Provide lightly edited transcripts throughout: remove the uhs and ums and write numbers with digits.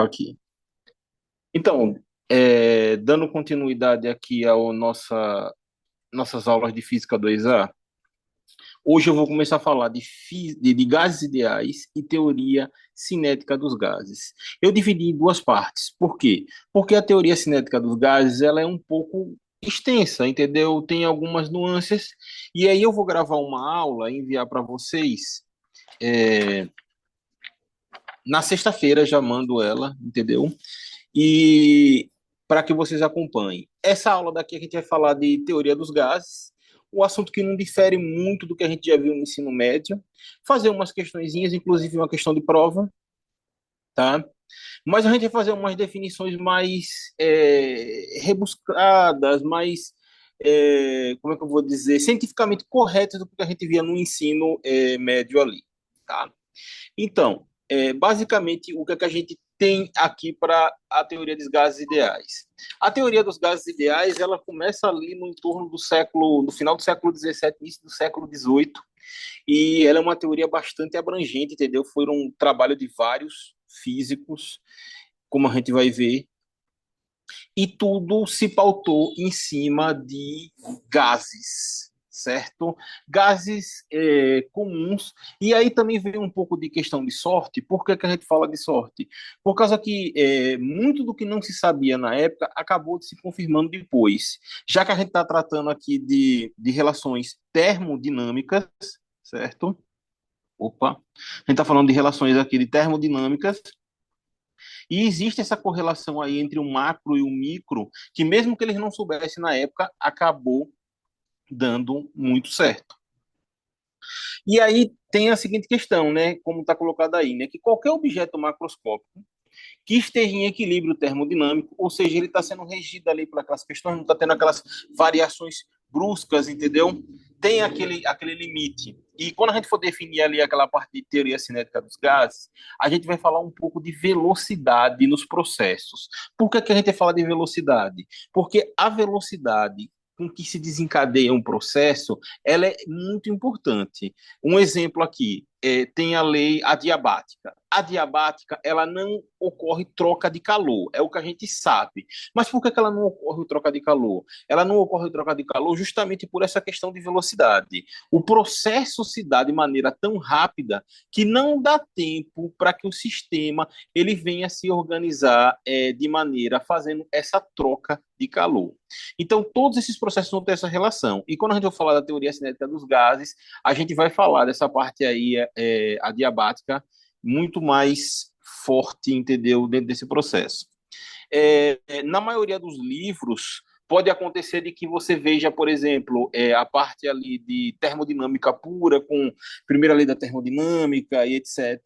gravar aqui. Então, dando continuidade aqui ao nossas aulas de Física 2A, hoje eu vou começar a falar de gases ideais e teoria cinética dos gases. Eu dividi em duas partes. Por quê? Porque a teoria cinética dos gases ela é um pouco extensa, entendeu? Tem algumas nuances, e aí eu vou gravar uma aula e enviar para vocês. é, Na sexta-feira já mando ela, entendeu? E para que vocês acompanhem. Essa aula daqui a gente vai falar de teoria dos gases, o assunto que não difere muito do que a gente já viu no ensino médio, fazer umas questõezinhas, inclusive uma questão de prova, tá? Mas a gente vai fazer umas definições mais rebuscadas, mais, como é que eu vou dizer, cientificamente corretas do que a gente via no ensino médio ali, tá? Então, basicamente, o que, é que a gente tem aqui para a teoria dos gases ideais? A teoria dos gases ideais, ela começa ali no entorno do século, no final do século XVII, início do século XVIII, e ela é uma teoria bastante abrangente, entendeu? Foi um trabalho de vários físicos, como a gente vai ver, e tudo se pautou em cima de gases, certo? Gases comuns. E aí também veio um pouco de questão de sorte. Por que, que a gente fala de sorte? Por causa que muito do que não se sabia na época acabou se confirmando depois. Já que a gente está tratando aqui de relações termodinâmicas, certo? Opa, a gente está falando de relações aqui de termodinâmicas, e existe essa correlação aí entre o macro e o micro, que mesmo que eles não soubessem na época, acabou dando muito certo. E aí tem a seguinte questão, né, como está colocado aí, né, que qualquer objeto macroscópico que esteja em equilíbrio termodinâmico, ou seja, ele está sendo regido ali por aquelas questões, não está tendo aquelas variações bruscas, entendeu? Tem aquele limite. E quando a gente for definir ali aquela parte de teoria cinética dos gases, a gente vai falar um pouco de velocidade nos processos. Por que, que a gente fala de velocidade? Porque a velocidade com que se desencadeia um processo, ela é muito importante. Um exemplo aqui, tem a lei adiabática. A diabática, ela não ocorre troca de calor, é o que a gente sabe. Mas por que, que ela não ocorre troca de calor? Ela não ocorre troca de calor justamente por essa questão de velocidade. O processo se dá de maneira tão rápida que não dá tempo para que o sistema ele venha se organizar de maneira fazendo essa troca de calor. Então, todos esses processos vão ter essa relação. E quando a gente vai falar da teoria cinética dos gases, a gente vai falar dessa parte aí, adiabática, muito mais forte, entendeu, dentro desse processo. Na maioria dos livros, pode acontecer de que você veja, por exemplo, a parte ali de termodinâmica pura, com primeira lei da termodinâmica e etc.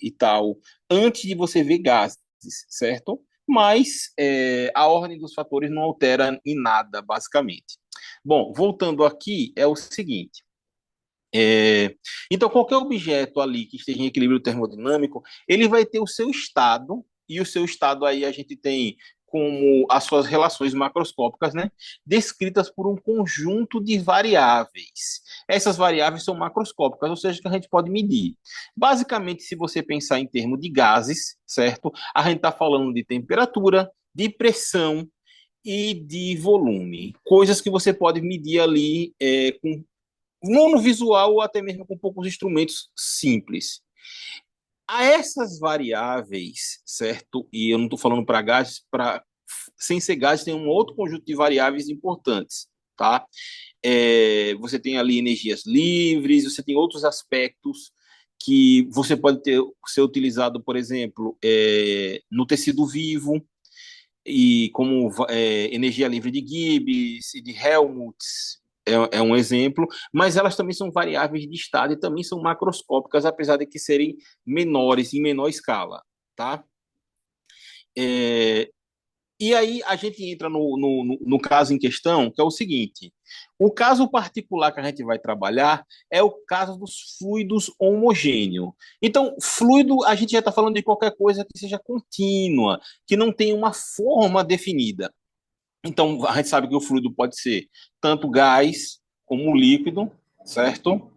e tal, antes de você ver gases, certo? Mas a ordem dos fatores não altera em nada, basicamente. Bom, voltando aqui, é o seguinte. Então, qualquer objeto ali que esteja em equilíbrio termodinâmico, ele vai ter o seu estado, e o seu estado aí a gente tem como as suas relações macroscópicas, né, descritas por um conjunto de variáveis. Essas variáveis são macroscópicas, ou seja, que a gente pode medir. Basicamente, se você pensar em termos de gases, certo? A gente está falando de temperatura, de pressão e de volume, coisas que você pode medir ali com não no visual ou até mesmo com poucos instrumentos simples. A essas variáveis, certo? E eu não estou falando para gases, sem ser gases tem um outro conjunto de variáveis importantes, tá? Você tem ali energias livres, você tem outros aspectos que você pode ser utilizado, por exemplo, no tecido vivo, e como energia livre de Gibbs e de Helmholtz, é um exemplo, mas elas também são variáveis de estado e também são macroscópicas, apesar de que serem menores, em menor escala, tá? É, e aí a gente entra no caso em questão, que é o seguinte: o caso particular que a gente vai trabalhar é o caso dos fluidos homogêneos. Então, fluido, a gente já está falando de qualquer coisa que seja contínua, que não tenha uma forma definida. Então, a gente sabe que o fluido pode ser tanto gás como líquido, certo?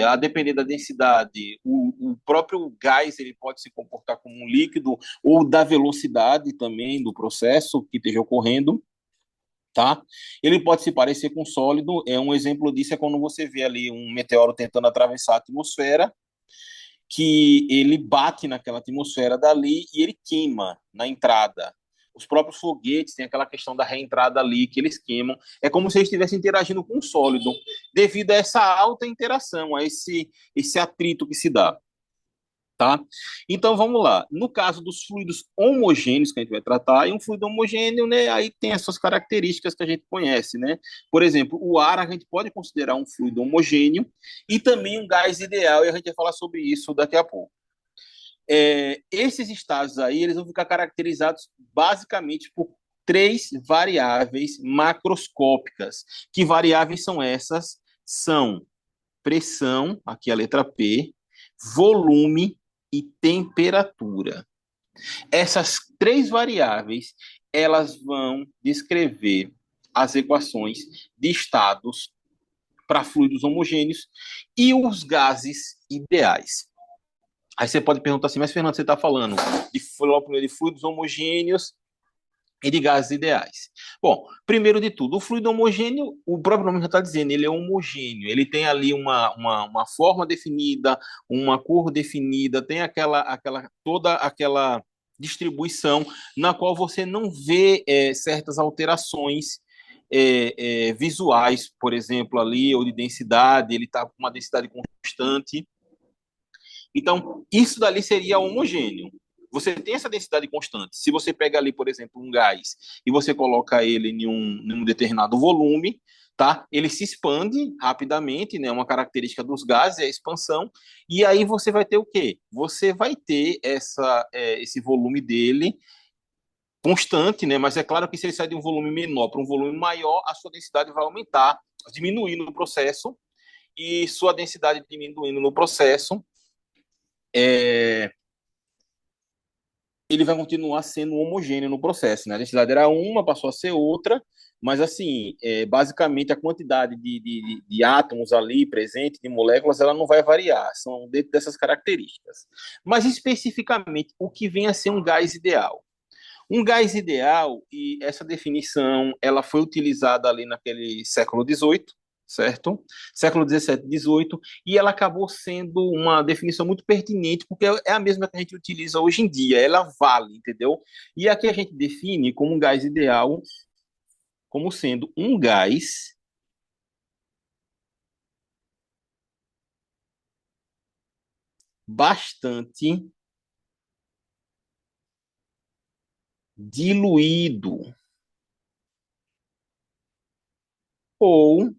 A depender da densidade, o próprio gás ele pode se comportar como um líquido ou da velocidade também do processo que esteja ocorrendo, tá? Ele pode se parecer com sólido. Um exemplo disso é quando você vê ali um meteoro tentando atravessar a atmosfera, que ele bate naquela atmosfera dali e ele queima na entrada. Os próprios foguetes têm aquela questão da reentrada ali, que eles queimam. É como se eles estivessem interagindo com um sólido, devido a essa alta interação, a esse atrito que se dá. Tá? Então vamos lá. No caso dos fluidos homogêneos que a gente vai tratar, e um fluido homogêneo, né, aí tem as suas características que a gente conhece, né? Por exemplo, o ar a gente pode considerar um fluido homogêneo e também um gás ideal, e a gente vai falar sobre isso daqui a pouco. Esses estados aí, eles vão ficar caracterizados basicamente por três variáveis macroscópicas. Que variáveis são essas? São pressão, aqui a letra P, volume e temperatura. Essas três variáveis, elas vão descrever as equações de estados para fluidos homogêneos e os gases ideais. Aí você pode perguntar assim, mas Fernando, você está falando de fluidos homogêneos e de gases ideais. Bom, primeiro de tudo, o fluido homogêneo, o próprio nome já está dizendo, ele é homogêneo, ele tem ali uma forma definida, uma cor definida, tem toda aquela distribuição na qual você não vê certas alterações visuais, por exemplo, ali, ou de densidade, ele está com uma densidade constante. Então, isso dali seria homogêneo. Você tem essa densidade constante. Se você pega ali, por exemplo, um gás e você coloca ele em um determinado volume, tá? Ele se expande rapidamente, né? Uma característica dos gases é a expansão. E aí você vai ter o quê? Você vai ter esse volume dele constante, né? Mas é claro que se ele sai de um volume menor para um volume maior, a sua densidade vai aumentar, diminuindo no processo, e sua densidade diminuindo no processo, é, ele vai continuar sendo homogêneo no processo, né? A densidade era uma, passou a ser outra, mas assim, basicamente a quantidade de átomos ali presente, de moléculas, ela não vai variar, são dentro dessas características. Mas especificamente, o que vem a ser um gás ideal? Um gás ideal, e essa definição ela foi utilizada ali naquele século XVIII, certo? Século XVII, XVIII, e ela acabou sendo uma definição muito pertinente, porque é a mesma que a gente utiliza hoje em dia, ela vale, entendeu? E aqui a gente define como um gás ideal, como sendo um gás bastante diluído ou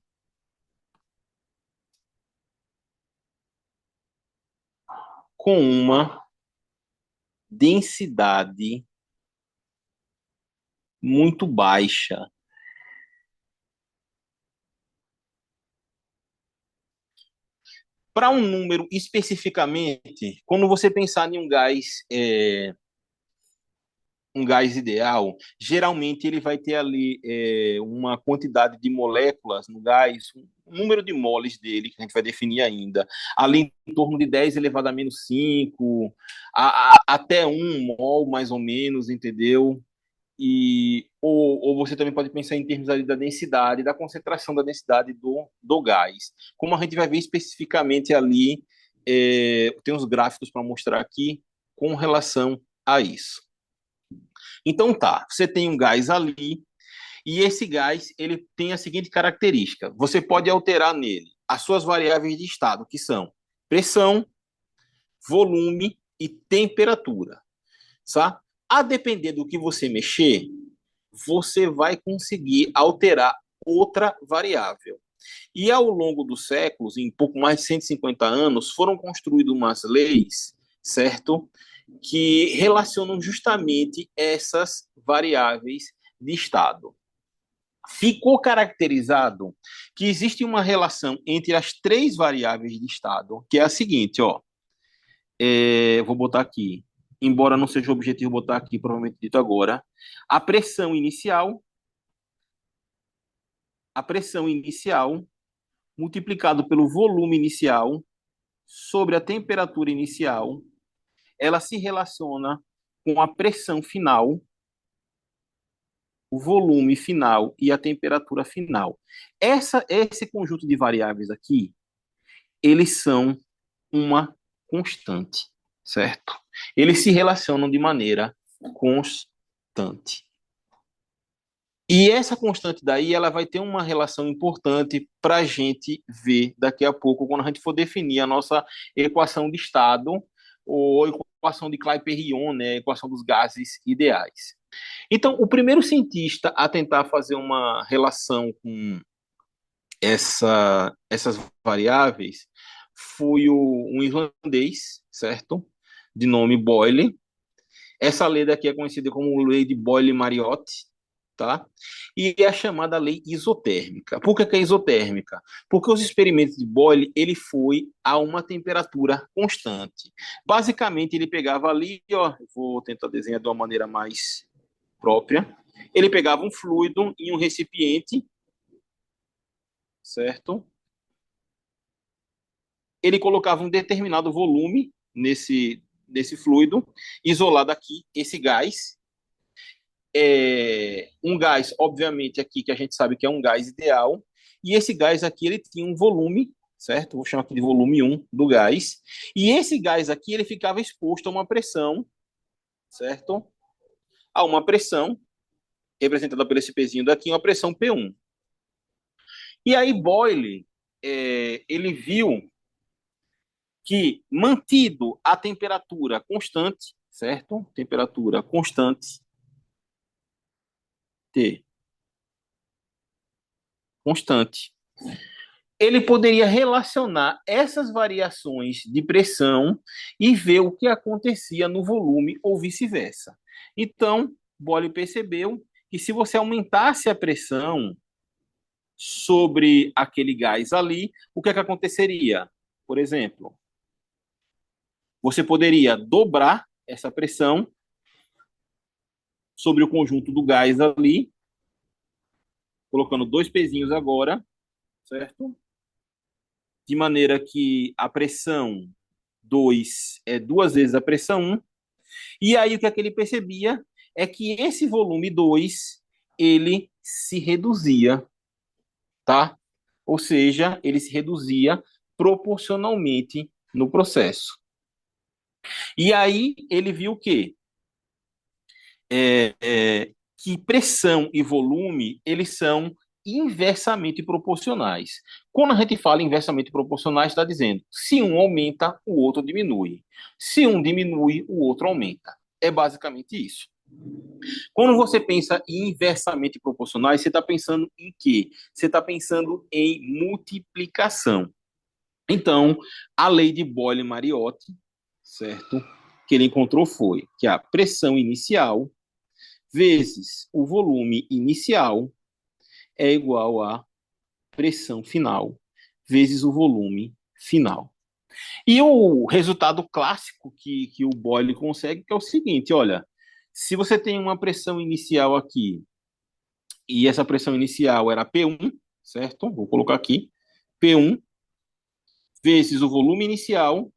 com uma densidade muito baixa. Para um número especificamente, quando você pensar em um gás ideal, geralmente ele vai ter ali uma quantidade de moléculas no gás, um número de moles dele, que a gente vai definir ainda, ali em torno de 10 elevado a menos 5, até 1 mol mais ou menos, entendeu? Ou você também pode pensar em termos ali da densidade, da concentração da densidade do gás. Como a gente vai ver especificamente ali, tem uns gráficos para mostrar aqui com relação a isso. Então tá, você tem um gás ali, e esse gás ele tem a seguinte característica: você pode alterar nele as suas variáveis de estado, que são pressão, volume e temperatura. Tá? A depender do que você mexer, você vai conseguir alterar outra variável. E ao longo dos séculos, em pouco mais de 150 anos, foram construídas umas leis, certo? Que relacionam justamente essas variáveis de estado. Ficou caracterizado que existe uma relação entre as três variáveis de estado, que é a seguinte, ó. Vou botar aqui, embora não seja o objetivo botar aqui, provavelmente dito agora, a pressão inicial, a pressão inicial, multiplicado pelo volume inicial sobre a temperatura inicial, ela se relaciona com a pressão final, o volume final e a temperatura final. Esse conjunto de variáveis aqui, eles são uma constante, certo? Eles se relacionam de maneira constante. E essa constante daí, ela vai ter uma relação importante para a gente ver daqui a pouco, quando a gente for definir a nossa equação de estado, ou equação de Clapeyron, né, equação dos gases ideais. Então, o primeiro cientista a tentar fazer uma relação com essas variáveis foi um irlandês, certo? De nome Boyle. Essa lei daqui é conhecida como lei de Boyle-Mariotte, tá? E é a chamada lei isotérmica. Por que é isotérmica? Porque os experimentos de Boyle, ele foi a uma temperatura constante. Basicamente, ele pegava ali, ó, vou tentar desenhar de uma maneira mais própria. Ele pegava um fluido em um recipiente, certo? Ele colocava um determinado volume nesse fluido, isolado aqui esse gás. Um gás, obviamente, aqui que a gente sabe que é um gás ideal, e esse gás aqui ele tinha um volume, certo? Vou chamar aqui de volume 1 do gás, e esse gás aqui ele ficava exposto a uma pressão, certo? A uma pressão, representada por esse pezinho daqui, uma pressão P1. E aí Boyle, ele viu que mantido a temperatura constante, certo? Temperatura constante, T, constante, ele poderia relacionar essas variações de pressão e ver o que acontecia no volume ou vice-versa. Então, Boyle percebeu que se você aumentasse a pressão sobre aquele gás ali, o que é que aconteceria? Por exemplo, você poderia dobrar essa pressão sobre o conjunto do gás ali, colocando dois pezinhos agora, certo? De maneira que a pressão 2 é duas vezes a pressão 1. E aí o que é que ele percebia é que esse volume 2 ele se reduzia, tá? Ou seja, ele se reduzia proporcionalmente no processo. E aí ele viu que pressão e volume eles são inversamente proporcionais. Quando a gente fala inversamente proporcionais, está dizendo se um aumenta, o outro diminui. Se um diminui, o outro aumenta. É basicamente isso. Quando você pensa em inversamente proporcionais, você está pensando em quê? Você está pensando em multiplicação. Então, a lei de Boyle-Mariotte, certo? Que ele encontrou foi que a pressão inicial vezes o volume inicial é igual a pressão final vezes o volume final. E o resultado clássico que o Boyle consegue é o seguinte, olha, se você tem uma pressão inicial aqui, e essa pressão inicial era P1, certo? Vou colocar aqui, P1 vezes o volume inicial,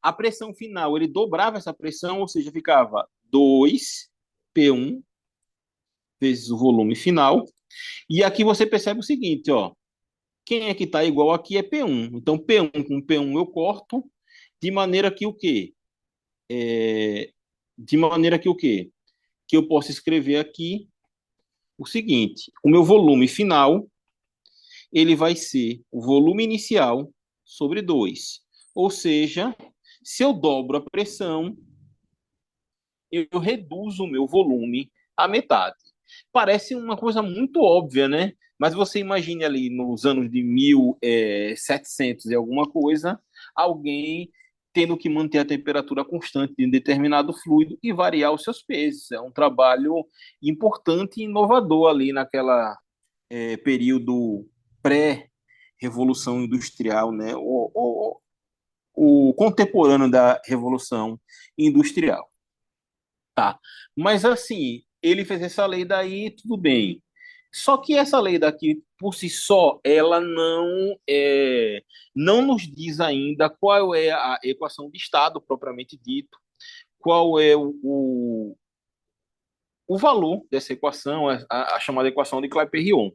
a pressão final, ele dobrava essa pressão, ou seja, ficava 2P1 vezes o volume final. E aqui você percebe o seguinte, ó, quem é que está igual aqui é P1. Então, P1 com P1 eu corto, de maneira que o quê? De maneira que o quê? Que eu posso escrever aqui o seguinte, o meu volume final, ele vai ser o volume inicial sobre 2. Ou seja, se eu dobro a pressão, eu reduzo o meu volume à metade. Parece uma coisa muito óbvia, né? Mas você imagine ali nos anos de 1700 e alguma coisa, alguém tendo que manter a temperatura constante de um determinado fluido e variar os seus pesos. É um trabalho importante e inovador ali naquela período pré-revolução industrial, né? O contemporâneo da revolução industrial. Tá. Mas assim, ele fez essa lei daí, tudo bem. Só que essa lei daqui, por si só, ela não nos diz ainda qual é a equação de estado propriamente dito, qual é o valor dessa equação, a chamada equação de Clapeyron.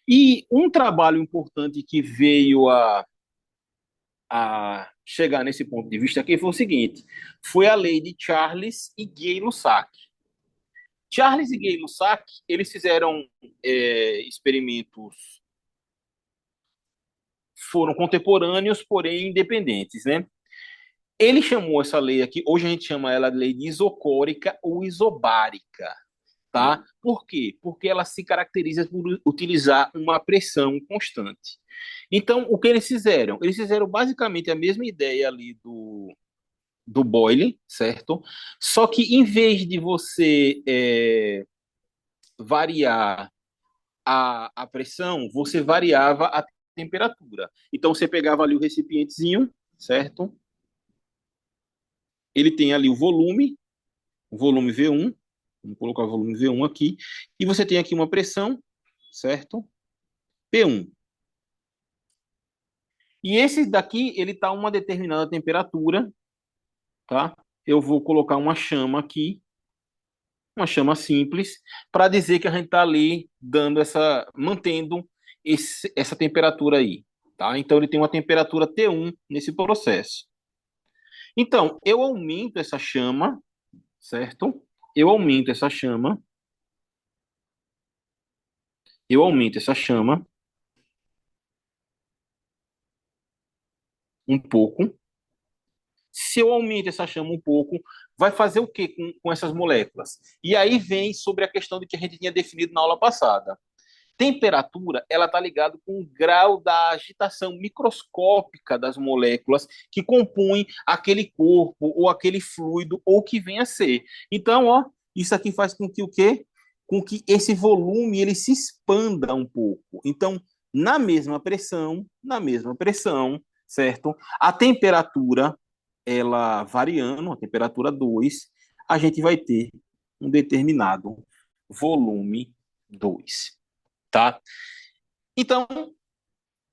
E um trabalho importante que veio a chegar nesse ponto de vista aqui foi o seguinte: foi a lei de Charles e Gay-Lussac. Charles e Gay-Lussac, eles fizeram experimentos, foram contemporâneos, porém independentes, né? Ele chamou essa lei aqui, hoje a gente chama ela de lei de isocórica ou isobárica, tá? Por quê? Porque ela se caracteriza por utilizar uma pressão constante. Então, o que eles fizeram? Eles fizeram basicamente a mesma ideia ali do Boyle, certo? Só que em vez de você variar a pressão, você variava a temperatura. Então, você pegava ali o recipientezinho, certo? Ele tem ali o volume V1, vamos colocar o volume V1 aqui, e você tem aqui uma pressão, certo? P1. E esse daqui, ele está a uma determinada temperatura, tá? Eu vou colocar uma chama aqui, uma chama simples, para dizer que a gente está ali dando mantendo essa temperatura aí, tá? Então ele tem uma temperatura T1 nesse processo. Então, eu aumento essa chama, certo? Eu aumento essa chama, eu aumento essa chama um pouco. Se eu aumento essa chama um pouco, vai fazer o que com essas moléculas? E aí vem sobre a questão de que a gente tinha definido na aula passada. Temperatura, ela está ligada com o grau da agitação microscópica das moléculas que compõem aquele corpo ou aquele fluido ou que venha a ser. Então, ó, isso aqui faz com que o quê? Com que esse volume ele se expanda um pouco. Então, na mesma pressão, certo? A temperatura ela variando, a temperatura 2, a gente vai ter um determinado volume 2, tá? Então,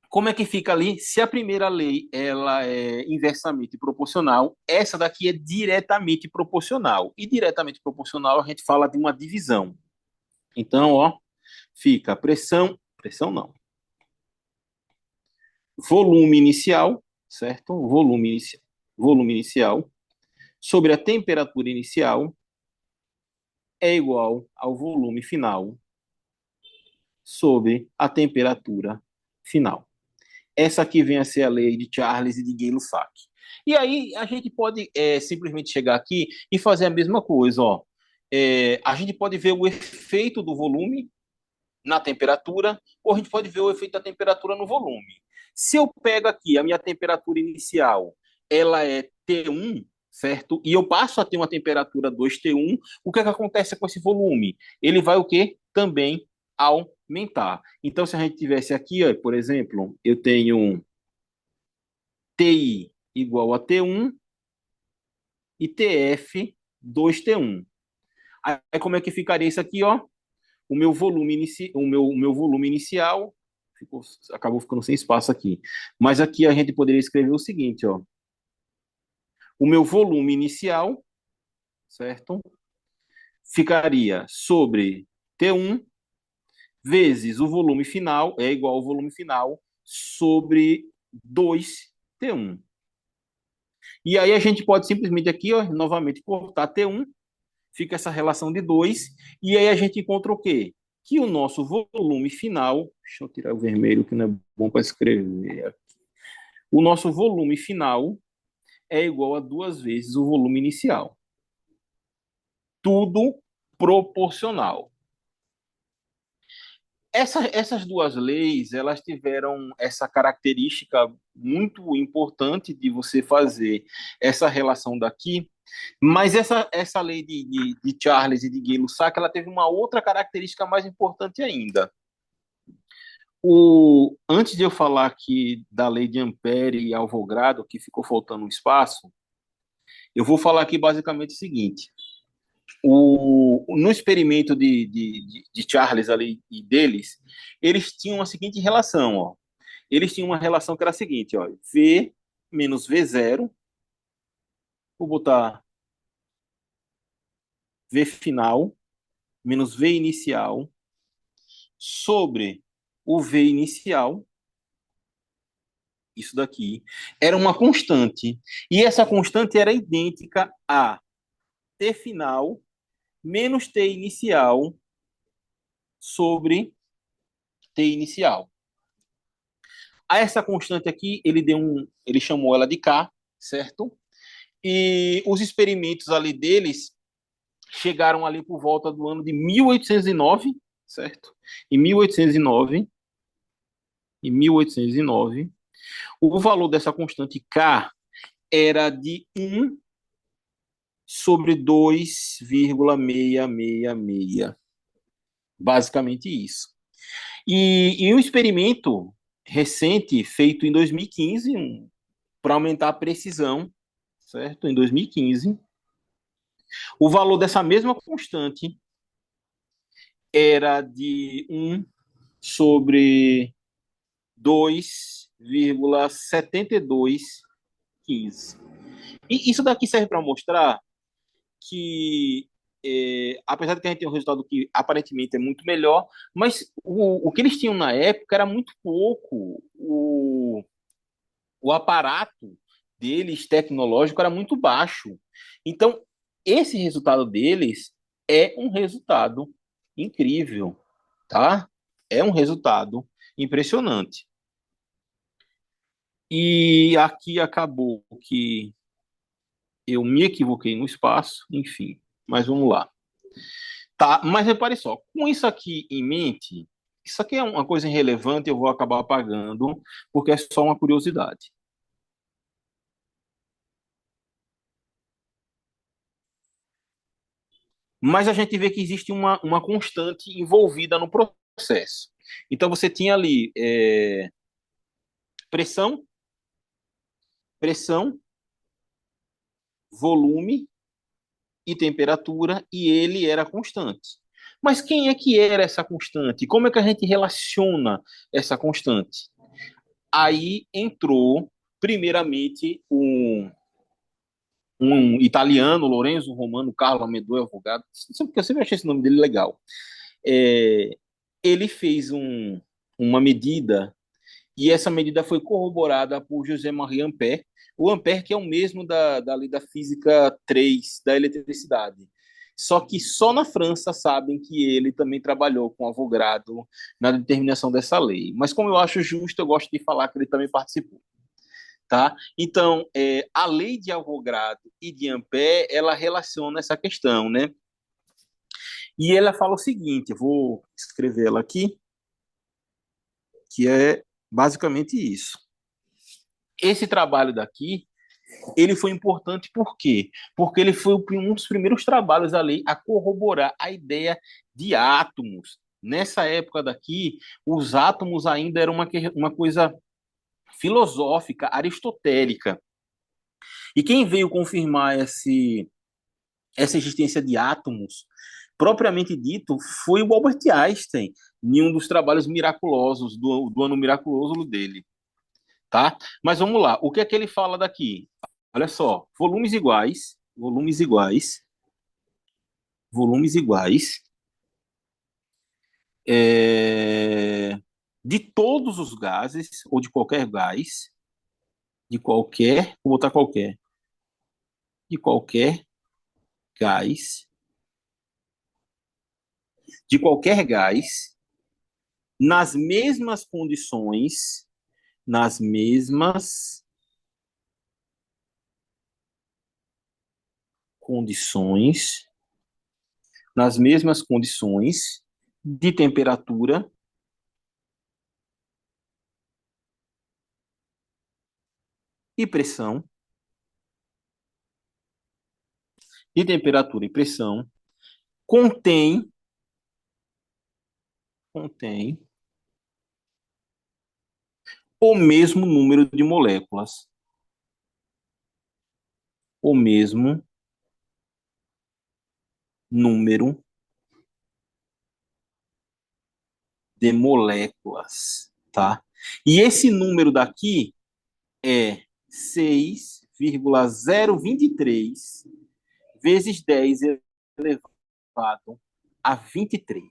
como é que fica ali? Se a primeira lei ela é inversamente proporcional, essa daqui é diretamente proporcional. E diretamente proporcional a gente fala de uma divisão. Então, ó, fica pressão não, volume inicial, certo? Volume inicial sobre a temperatura inicial é igual ao volume final sobre a temperatura final. Essa aqui vem a ser a lei de Charles e de Gay-Lussac. E aí a gente pode simplesmente chegar aqui e fazer a mesma coisa. Ó. A gente pode ver o efeito do volume na temperatura, ou a gente pode ver o efeito da temperatura no volume. Se eu pego aqui a minha temperatura inicial, ela é T1, certo? E eu passo a ter uma temperatura 2T1, o que é que acontece com esse volume? Ele vai o quê? Também aumentar. Então, se a gente tivesse aqui, ó, por exemplo, eu tenho TI igual a T1 e TF 2T1. Aí como é que ficaria isso aqui, ó? O meu volume inicial acabou ficando sem espaço aqui. Mas aqui a gente poderia escrever o seguinte, ó. O meu volume inicial, certo? Ficaria sobre T1 vezes o volume final, é igual ao volume final, sobre 2T1. E aí a gente pode simplesmente aqui, ó, novamente cortar T1, fica essa relação de 2, e aí a gente encontra o quê? Que o nosso volume final, deixa eu tirar o vermelho que não é bom para escrever. O nosso volume final é igual a 2 vezes o volume inicial. Tudo proporcional. Essas duas leis, elas tiveram essa característica muito importante de você fazer essa relação daqui, mas essa lei de Charles e de Gay-Lussac, ela teve uma outra característica mais importante ainda. Antes de eu falar aqui da lei de Ampère e Avogadro, que ficou faltando um espaço, eu vou falar aqui basicamente o seguinte. No experimento de Charles ali e deles, eles tinham a seguinte relação, ó. Eles tinham uma relação que era a seguinte, ó, V menos v zero, vou botar V final menos V inicial sobre o V inicial, isso daqui, era uma constante. E essa constante era idêntica a T final menos T inicial sobre T inicial. A essa constante aqui, ele chamou ela de K, certo? E os experimentos ali deles chegaram ali por volta do ano de 1809, certo? Em 1809, em 1809, o valor dessa constante K era de 1 sobre 2,666. Basicamente isso. E um experimento recente, feito em 2015, para aumentar a precisão, certo? Em 2015, o valor dessa mesma constante era de 1 sobre 2,7215. E isso daqui serve para mostrar que, apesar de que a gente tem um resultado que aparentemente é muito melhor, mas o que eles tinham na época era muito pouco. O aparato deles tecnológico era muito baixo. Então, esse resultado deles é um resultado incrível, tá? É um resultado impressionante. E aqui acabou que eu me equivoquei no espaço, enfim, mas vamos lá. Tá, mas repare só, com isso aqui em mente, isso aqui é uma coisa irrelevante, eu vou acabar apagando, porque é só uma curiosidade. Mas a gente vê que existe uma constante envolvida no processo. Então você tinha ali pressão, pressão, volume e temperatura, e ele era constante. Mas quem é que era essa constante? Como é que a gente relaciona essa constante? Aí entrou, primeiramente, um italiano, Lorenzo Romano Carlo Amedeo Avogadro, porque eu sempre achei esse nome dele legal. É, ele fez uma medida, e essa medida foi corroborada por José Marie Ampère, o Ampère que é o mesmo da lei da física 3 da eletricidade. Só que só na França sabem que ele também trabalhou com Avogadro na determinação dessa lei. Mas como eu acho justo, eu gosto de falar que ele também participou. Tá? Então, a lei de Avogadro e de Ampère, ela relaciona essa questão, né? E ela fala o seguinte, eu vou escrever ela aqui, que é basicamente isso. Esse trabalho daqui, ele foi importante por quê? Porque ele foi um dos primeiros trabalhos ali a corroborar a ideia de átomos. Nessa época daqui, os átomos ainda eram uma coisa filosófica, aristotélica. E quem veio confirmar essa existência de átomos, propriamente dito, foi o Albert Einstein, em um dos trabalhos miraculosos, do ano miraculoso dele. Tá? Mas vamos lá, o que é que ele fala daqui? Olha só, volumes iguais, é, de todos os gases, ou de qualquer gás, vou botar qualquer, de qualquer gás, de qualquer gás, nas mesmas condições, nas mesmas condições, nas mesmas condições de temperatura e pressão, contém, contém o mesmo número de moléculas, o mesmo número de moléculas, tá? E esse número daqui é 6,023 vezes 10 elevado a 23.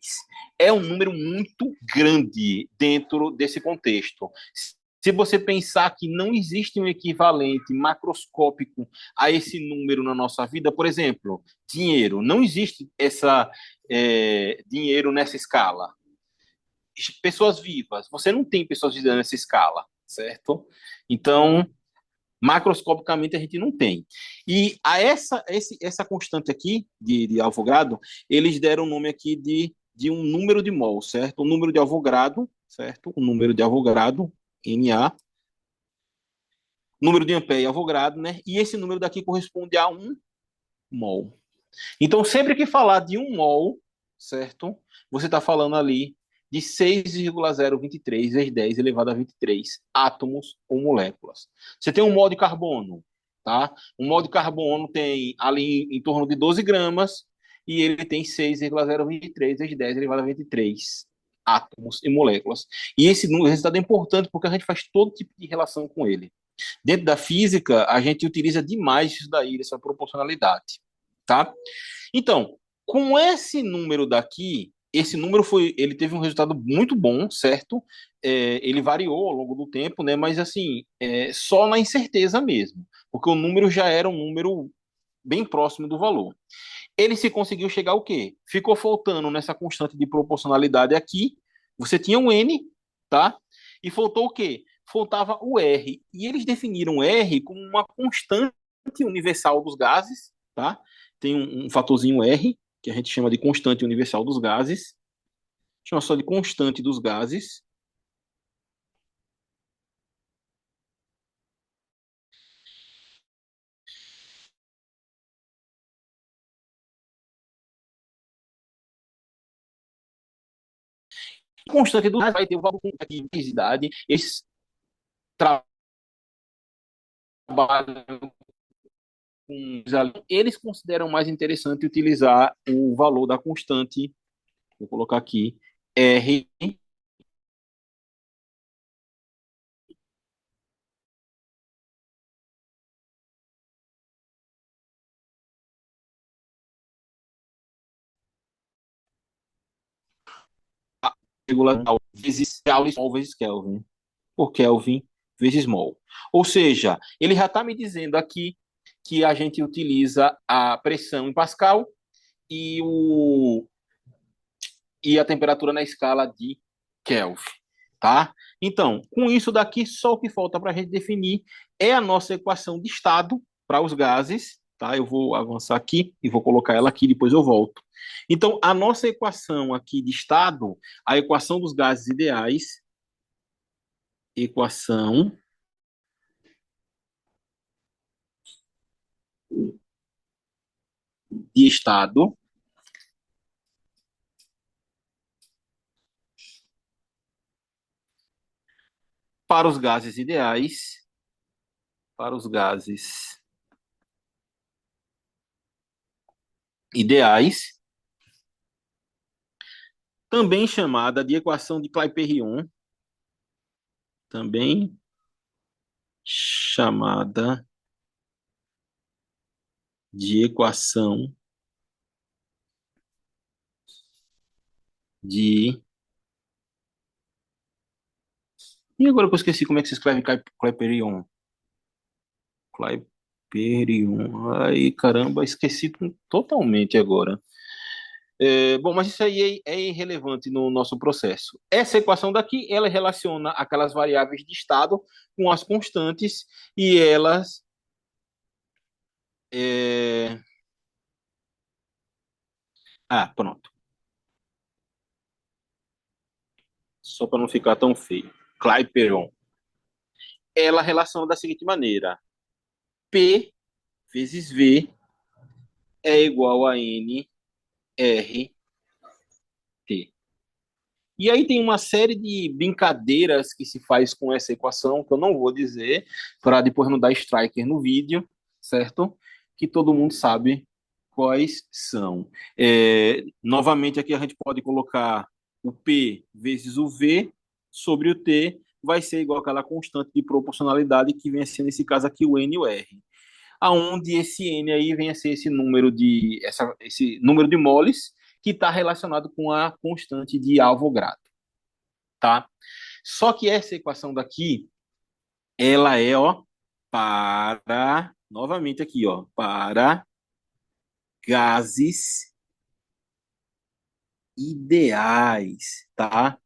É um número muito grande dentro desse contexto. Se você pensar que não existe um equivalente macroscópico a esse número na nossa vida, por exemplo, dinheiro, não existe dinheiro nessa escala. Pessoas vivas, você não tem pessoas vivas nessa escala, certo? Então, macroscopicamente a gente não tem. E a essa constante aqui de Avogadro, eles deram o nome aqui de um número de mol, certo? O número de Avogadro, certo? O número de Avogadro, Na, número de Ampère e Avogadro, né? E esse número daqui corresponde a um mol. Então, sempre que falar de um mol, certo? Você está falando ali de 6,023 vezes 10 elevado a 23 átomos ou moléculas. Você tem um mol de carbono, tá? Um mol de carbono tem ali em torno de 12 gramas e ele tem 6,023 vezes 10 elevado a 23 átomos e moléculas. E esse resultado é importante porque a gente faz todo tipo de relação com ele. Dentro da física, a gente utiliza demais isso daí, essa proporcionalidade, tá? Então, com esse número daqui, esse número ele teve um resultado muito bom, certo? Ele variou ao longo do tempo, né? Mas assim, só na incerteza mesmo, porque o número já era um número bem próximo do valor. Ele se conseguiu chegar ao quê? Ficou faltando nessa constante de proporcionalidade aqui. Você tinha um N, tá? E faltou o quê? Faltava o R. E eles definiram R como uma constante universal dos gases, tá? Tem um fatorzinho R, que a gente chama de constante universal dos gases. Chama só de constante dos gases. Constante dos gases vai ter o valor de intensidade. Eles trabalham com... Eles consideram mais interessante utilizar o valor da constante, vou colocar aqui, R, vezes Mol vezes Kelvin, por Kelvin vezes mol. Ou seja, ele já está me dizendo aqui que a gente utiliza a pressão em Pascal e, e a temperatura na escala de Kelvin, tá? Então, com isso daqui, só o que falta para a gente definir é a nossa equação de estado para os gases, tá? Eu vou avançar aqui e vou colocar ela aqui, depois eu volto. Então, a nossa equação aqui de estado, a equação dos gases ideais, equação de estado para os gases ideais, para os gases ideais, também chamada de equação de Clapeyron, também chamada de equação de... E agora que eu esqueci como é que se escreve Clapeyron. Clapeyron. Ai, caramba, esqueci totalmente agora. Bom, mas isso aí é irrelevante no nosso processo. Essa equação daqui, ela relaciona aquelas variáveis de estado com as constantes e elas... é, pronto. Só para não ficar tão feio. Clapeyron. Ela relaciona da seguinte maneira: P vezes V é igual a N R T. E aí tem uma série de brincadeiras que se faz com essa equação, que eu não vou dizer, para depois não dar striker no vídeo, certo? Que todo mundo sabe quais são. Novamente, aqui a gente pode colocar o P vezes o V sobre o T, vai ser igual àquela constante de proporcionalidade que vem a ser, nesse caso aqui, o N e o R. Aonde esse N aí vem a ser esse número de moles que está relacionado com a constante de Avogadro, tá? Só que essa equação daqui, ela é, ó, novamente aqui, ó, para gases ideais, tá?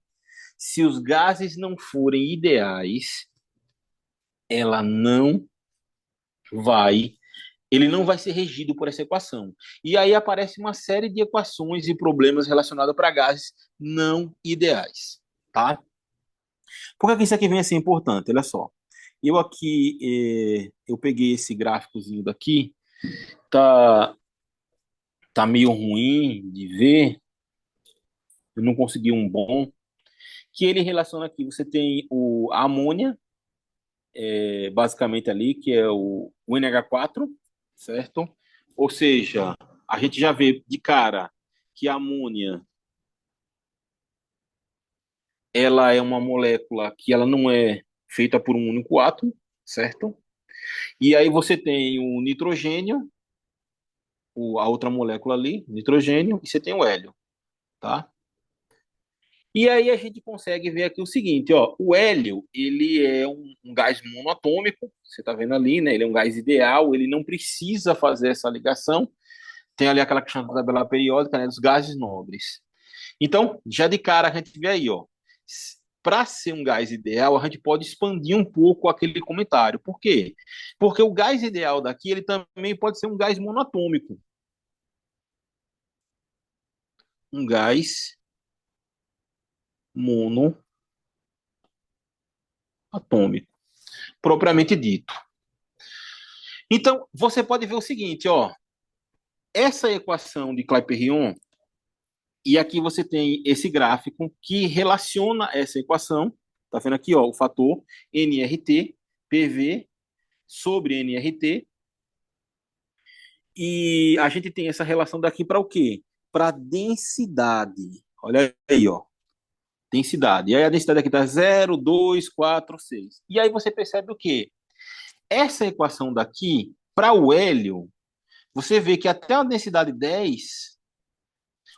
Se os gases não forem ideais, ela não vai, ele não vai ser regido por essa equação. E aí aparece uma série de equações e problemas relacionados para gases não ideais, tá? Por que isso aqui vem a ser importante? Olha só. Eu aqui, eu peguei esse gráficozinho daqui, tá, tá meio ruim de ver, eu não consegui um bom, que ele relaciona aqui, você tem a amônia, basicamente ali, que é o NH4, certo? Ou seja, a gente já vê de cara que a amônia, ela é uma molécula que ela não é feita por um único átomo, certo? E aí você tem o nitrogênio, a outra molécula ali, nitrogênio, e você tem o hélio, tá? E aí a gente consegue ver aqui o seguinte, ó, o hélio, ele é um gás monoatômico, você está vendo ali, né? Ele é um gás ideal, ele não precisa fazer essa ligação. Tem ali aquela questão da tabela periódica, né, dos gases nobres. Então, já de cara a gente vê aí, ó, para ser um gás ideal, a gente pode expandir um pouco aquele comentário. Por quê? Porque o gás ideal daqui, ele também pode ser um gás monoatômico. Um gás monoatômico, propriamente dito. Então, você pode ver o seguinte, ó, essa equação de Clapeyron, e aqui você tem esse gráfico que relaciona essa equação, tá vendo aqui, ó, o fator nRT, PV sobre nRT, e a gente tem essa relação daqui para o quê? Para densidade. Olha aí, ó, densidade. E aí a densidade aqui está 0, 2, 4, 6. E aí você percebe o quê? Essa equação daqui, para o hélio, você vê que até a densidade 10,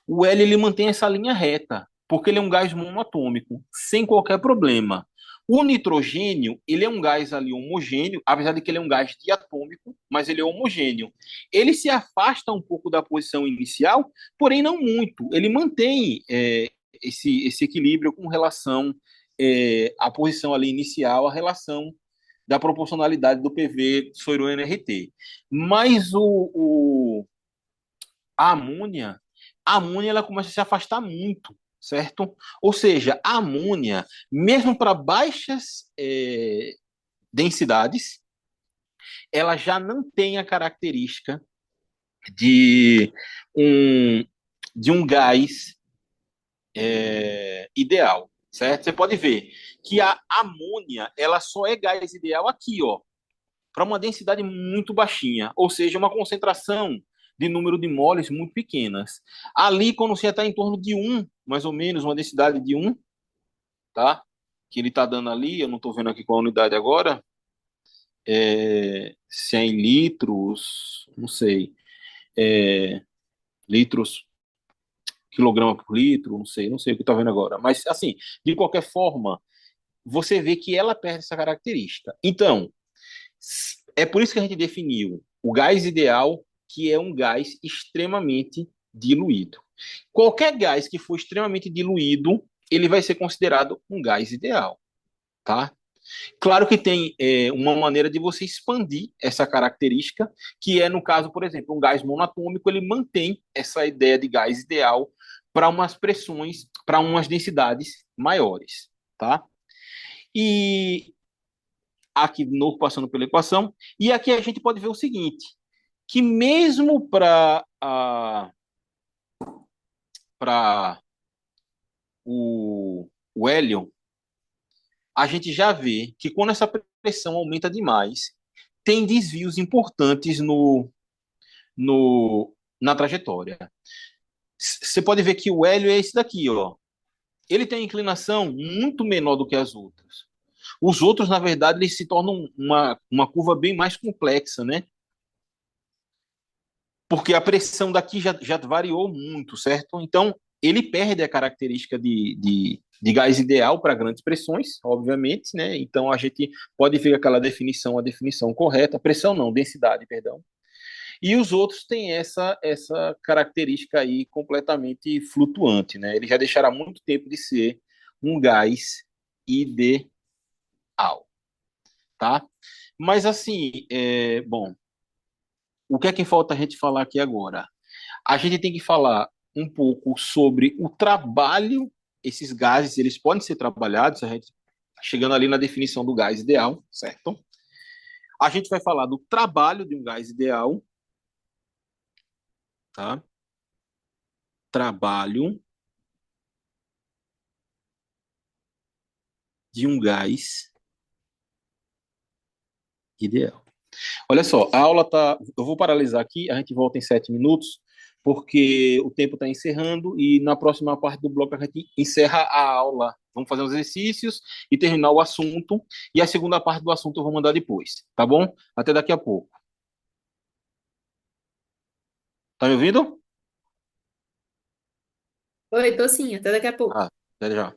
o hélio ele mantém essa linha reta, porque ele é um gás monoatômico, sem qualquer problema. O nitrogênio, ele é um gás ali homogêneo, apesar de que ele é um gás diatômico, mas ele é homogêneo. Ele se afasta um pouco da posição inicial, porém não muito. Ele mantém esse equilíbrio com relação à posição ali inicial, a relação da proporcionalidade do PV sobre o NRT. Mas a amônia, a amônia ela começa a se afastar muito, certo? Ou seja, a amônia, mesmo para baixas densidades, ela já não tem a característica de um, de um gás ideal, certo? Você pode ver que a amônia ela só é gás ideal aqui, ó, para uma densidade muito baixinha, ou seja, uma concentração de número de moles muito pequenas. Ali, quando você está em torno de um, mais ou menos, uma densidade de um, tá? Que ele está dando ali, eu não estou vendo aqui qual a unidade agora, 100 litros, não sei, litros, quilograma por litro, não sei o que está vendo agora. Mas, assim, de qualquer forma, você vê que ela perde essa característica. Então, é por isso que a gente definiu o gás ideal, que é um gás extremamente diluído. Qualquer gás que for extremamente diluído, ele vai ser considerado um gás ideal, tá? Claro que tem uma maneira de você expandir essa característica, que é, no caso, por exemplo, um gás monatômico, ele mantém essa ideia de gás ideal para umas pressões, para umas densidades maiores, tá? E aqui de novo passando pela equação, e aqui a gente pode ver o seguinte, que mesmo para o hélio, a gente já vê que quando essa pressão aumenta demais, tem desvios importantes no na trajetória. Você pode ver que o hélio é esse daqui, ó. Ele tem uma inclinação muito menor do que as outras. Os outros, na verdade, eles se tornam uma curva bem mais complexa, né? Porque a pressão daqui já variou muito, certo? Então, ele perde a característica de gás ideal para grandes pressões, obviamente, né? Então, a gente pode ver aquela definição, a definição correta, pressão não, densidade, perdão. E os outros têm essa característica aí completamente flutuante, né? Ele já deixará muito tempo de ser um gás ideal, tá? Mas assim, bom, o que é que falta a gente falar aqui agora? A gente tem que falar um pouco sobre o trabalho. Esses gases, eles podem ser trabalhados, a gente tá chegando ali na definição do gás ideal, certo? A gente vai falar do trabalho de um gás ideal, tá? Trabalho de um gás ideal. Olha só, a aula tá. Eu vou paralisar aqui, a gente volta em 7 minutos, porque o tempo está encerrando e na próxima parte do bloco a gente encerra a aula. Vamos fazer os exercícios e terminar o assunto. E a segunda parte do assunto eu vou mandar depois, tá bom? Até daqui a pouco. Tá me ouvindo? Oi, tô sim, até daqui a pouco. Ah, até já.